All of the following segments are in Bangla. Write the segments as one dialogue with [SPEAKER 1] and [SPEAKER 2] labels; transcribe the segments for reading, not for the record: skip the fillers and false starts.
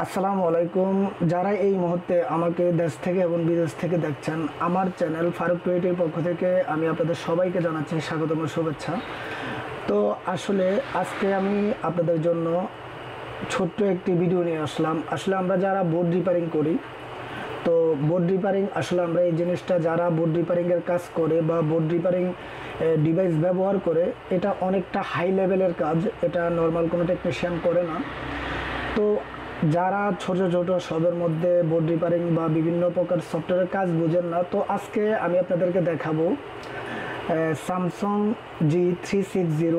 [SPEAKER 1] আসসালামু আলাইকুম। যারা এই মুহূর্তে আমাকে দেশ থেকে এবং বিদেশ থেকে দেখছেন, আমার চ্যানেল ফারুক টুয়েটির পক্ষ থেকে আমি আপনাদের সবাইকে জানাচ্ছি স্বাগতম ও শুভেচ্ছা। তো আসলে আজকে আমি আপনাদের জন্য ছোট্ট একটি ভিডিও নিয়ে আসলাম। আসলে আমরা যারা বোর্ড রিপেয়ারিং করি, তো বোর্ড রিপেয়ারিং আসলে আমরা এই জিনিসটা যারা বোর্ড রিপেয়ারিংয়ের কাজ করে বা বোর্ড রিপেয়ারিং ডিভাইস ব্যবহার করে, এটা অনেকটা হাই লেভেলের কাজ, এটা নর্মাল কোনো টেকনিশিয়ান করে না। তো যারা ছোট ছোট শপের মধ্যে বোর্ড রিপেয়ারিং বা বিভিন্ন প্রকার সফটওয়্যারের কাজ বুঝেন না, তো আজকে আমি আপনাদেরকে দেখাবো স্যামসাং G360।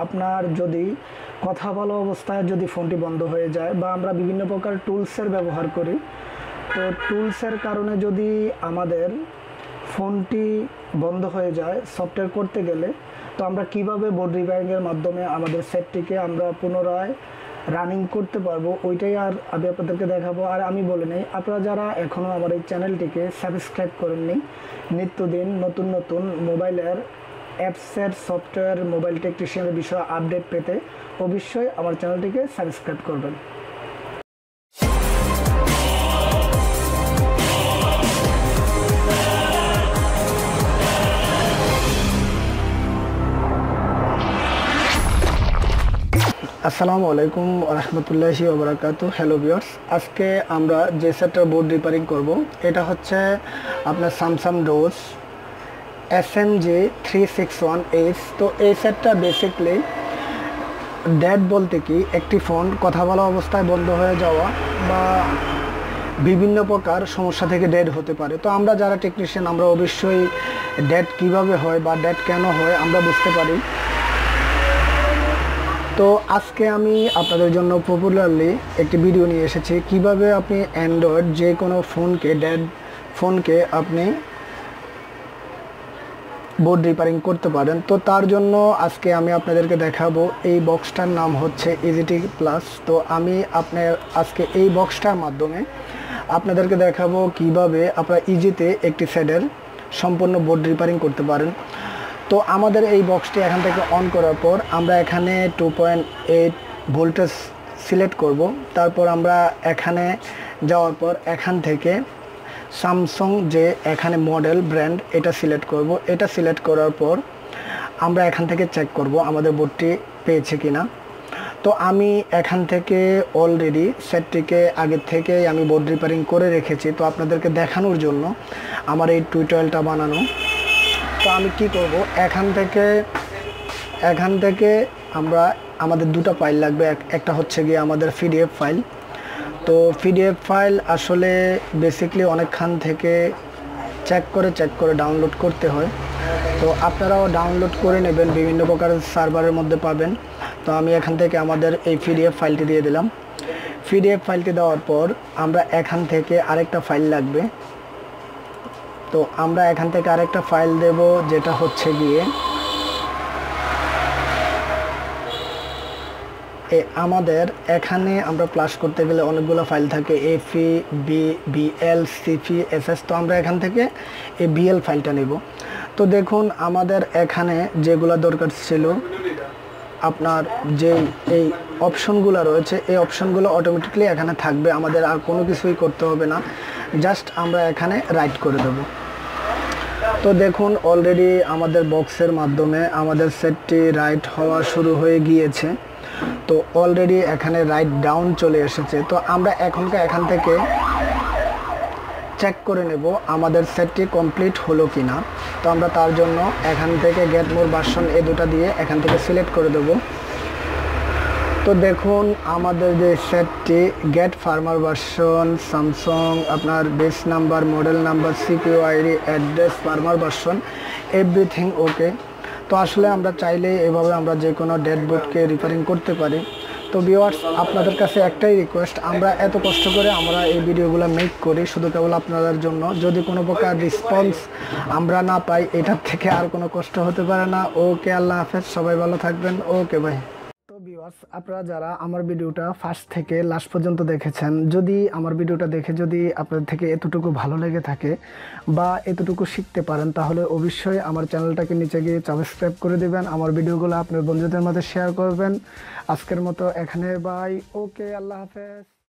[SPEAKER 1] আপনার যদি কথা বলা অবস্থায় যদি ফোনটি বন্ধ হয়ে যায় বা আমরা বিভিন্ন প্রকার টুলসের ব্যবহার করি, তো টুলসের কারণে যদি আমাদের ফোনটি বন্ধ হয়ে যায় সফটওয়্যার করতে গেলে, তো আমরা কিভাবে বোর্ড রিপেয়ারিংয়ের মাধ্যমে আমাদের সেটটিকে আমরা পুনরায় রানিং করতে পারবো, ওইটাই আর আমি আপনাদেরকে দেখাবো। আর আমি বলে নেই, আপনারা যারা এখনও আমার এই চ্যানেলটিকে সাবস্ক্রাইব করেননি, নিত্যদিন নতুন নতুন মোবাইলের অ্যাপসের সফটওয়্যার মোবাইল টেকনিশিয়ানের বিষয়ে আপডেট পেতে অবশ্যই আমার চ্যানেলটিকে সাবস্ক্রাইব করবেন। আসসালামু আলাইকুম রহমতুল্লাহি ওবরাকাতু। হ্যালো ভিউয়ার্স, আজকে আমরা যে সেটটার বোর্ড রিপেয়ারিং করব, এটা হচ্ছে আপনার স্যামসাং ডোজ SMG361H। তো এই সেটটা বেসিকলি ডেড বলতে কি, একটি ফোন কথা বলা অবস্থায় বন্ধ হয়ে যাওয়া বা বিভিন্ন প্রকার সমস্যা থেকে ডেড হতে পারে। তো আমরা যারা টেকনিশিয়ান, আমরা অবশ্যই ডেড কিভাবে হয় বা ডেড কেন হয় আমরা বুঝতে পারি। তো আজকে আমি আপনাদের জন্য পপুলারলি একটি ভিডিও নিয়ে এসেছি, কিভাবে আপনি অ্যান্ড্রয়েড যে কোনো ফোনকে ডেড ফোনকে আপনি বোর্ড রিপেয়ারিং করতে পারেন। তো তার জন্য আজকে আমি আপনাদেরকে দেখাবো, এই বক্সটার নাম হচ্ছে ইজিটি প্লাস। তো আমি আজকে এই বক্সটার মাধ্যমে আপনাদেরকে দেখাবো কিভাবে আপনারা ইজিতে একটি সেটের সম্পূর্ণ বোর্ড রিপেয়ারিং করতে পারেন। তো আমাদের এই বক্সটি এখান থেকে অন করার পর আমরা এখানে 2.8 ভোল্টেজ সিলেক্ট করব। তারপর আমরা এখানে যাওয়ার পর এখান থেকে স্যামসাং যে এখানে মডেল ব্র্যান্ড এটা সিলেক্ট করব। এটা সিলেক্ট করার পর আমরা এখান থেকে চেক করব আমাদের বোর্ডটি পেয়েছে কিনা। তো আমি এখান থেকে অলরেডি সেটটিকে আগের থেকে আমি বোর্ড রিপেয়ারিং করে রেখেছি, তো আপনাদেরকে দেখানোর জন্য আমার এই টিউটোরিয়ালটা বানানো। তো আমি কি করব, এখান থেকে আমাদের দুটো ফাইল লাগবে। একটা হচ্ছে গিয়ে আমাদের পিডিএফ ফাইল। তো পিডিএফ ফাইল আসলে বেসিকলি অনেকখান থেকে চেক করে ডাউনলোড করতে হয়। তো আপনারাও ডাউনলোড করে নেবেন, বিভিন্ন প্রকার সার্ভারের মধ্যে পাবেন। তো আমি এখান থেকে আমাদের এই পিডিএফ ফাইলটি দিয়ে দিলাম। পিডিএফ ফাইলটি দেওয়ার পর আমরা এখান থেকে আরেকটা ফাইল লাগবে। তো আমরা এখান থেকে আরেকটা ফাইল দেব, যেটা হচ্ছে গিয়ে আমাদের এখানে আমরা প্লাস করতে গেলে অনেকগুলো ফাইল থাকে, FE BL CP SS। তো আমরা এখান থেকে এই BL ফাইলটা নেব। তো দেখুন, আমাদের এখানে যেগুলো দরকার ছিল, আপনার যে এই অপশনগুলো রয়েছে, এই অপশনগুলো অটোমেটিকলি এখানে থাকবে, আমাদের আর কোনো কিছুই করতে হবে না, জাস্ট আমরা এখানে রাইট করে দেব। তো দেখুন, অলরেডি আমাদের বক্সের মাধ্যমে আমাদের সেটটি রাইট হওয়া শুরু হয়ে গিয়েছে। তো অলরেডি এখানে রাইট ডাউন চলে এসেছে। তো আমরা এখান থেকে চেক করে নেব আমাদের সেটটি কমপ্লিট হলো কিনা। তো আমরা তার জন্য এখান থেকে গেট মোর ভার্সন এই দুটো দিয়ে এখান থেকে সিলেক্ট করে দেব। তো দেখুন, আমাদের যে সেটটি গেট ফার্মার ভার্সন স্যামসাং, আপনার base number, model number, CPU ID, address, farmer version, everything okay. তো আসলে আমরা চাইলে এভাবে আমরা যে কোনো ডেড বোর্ডকে রিপেয়ারিং করতে পারি। তো ভিউয়ার্স, আপনাদের কাছে একটাই রিকোয়েস্ট, আমরা এত কষ্ট করে আমরা এই ভিডিওগুলো মেক করি শুধু কেবল আপনাদের জন্য। যদি কোনো প্রকার রেসপন্স আমরা না পাই, এটার থেকে আর কোনো কষ্ট হতে পারে না। ওকে, আল্লাহ হাফেজ, সবাই ভালো থাকবেন। ওকে ভাই। তো ভিউয়ার্স, আপনারা যারা আমার ভিডিওটা ফার্স্ট থেকে লাস্ট পর্যন্ত দেখেছেন, যদি আমার ভিডিওটা দেখে যদি আপনাদের থেকে এতটুকু ভালো লেগে থাকে বা এতটুকু শিখতে পারেন, তাহলে অবশ্যই আমার চ্যানেলটাকে নিচে গিয়ে সাবস্ক্রাইব করে দেবেন, আমার ভিডিওগুলো আপনার বন্ধুদের মধ্যে শেয়ার করবেন। আজকের মতো এখানে বাই। ওকে, আল্লাহ হাফেজ।